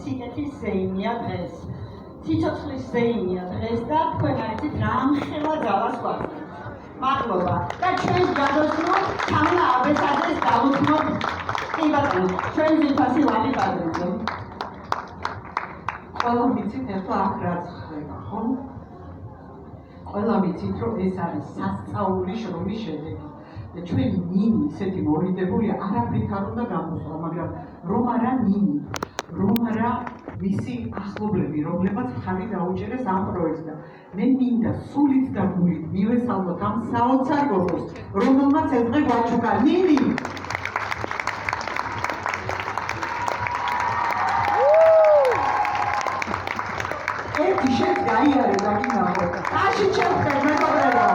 სიკეთის ზეიმია დღეს. Ციცოცხლის ზეიმია დღეს და თქვენ არიცით რა ამხელა ძალას გვაქვს. მადლობა. და ჩვენს ჯადოსნურ თამლა აბესაძეს დავუთმოთ. კი ბატონო, ჩვენ ძილფასი ვალი პატრიძე. ყველა ვიცით ერთო აქ რაც ხდება, ხო? ყველა ვიცით, რომ ეს არის სასწაული შრომის შედეგი. და ჩვენი ნინი ისეთი მორიდებულია, არაფრით არ უნდა გამოსვლა, მაგრამ რომ არა ნინი, რომ არა მისი ახლობლები, რომლებაც ხარი დაუჭერეს ამ პროექტს და მე მინდა სულით და გულით მივესალმოთ ამ საოცარ გოგოს, რომელმაც ეს დღე გვაჩუქა. ნინი! ერთი შეთ გაიარე და გინახო. აში ჩემხერ მეგობრებო.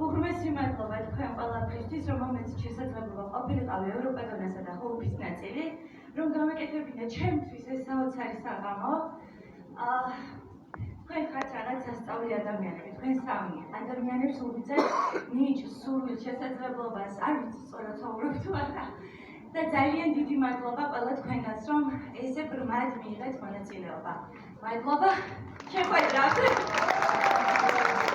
უღრმესი მადლობა თქვენ ყველაფრისთვის, რომ მომეცით შესაძლებლობა ყოფილიყავი ევროპედონასა და ჰოუფის ნაწილი, რომ გამეკეთებინა ჩემთვის ეს საოცარი საღამო. თქვენ ხართ რაღაც სასწავლი ადამიანები, თქვენ სამი ადამიანებს უბიძეთ ნიჭს, სურვილს, შესაძლებლობას, არ ვიცი სწორად ვაუბრობ თუ არა. და ძალიან დიდი მადლობა ყველა თქვენგანს, რომ ესე ბრმად მიიღეთ მონაწილეობა. მადლობა, შეხვედრებთ.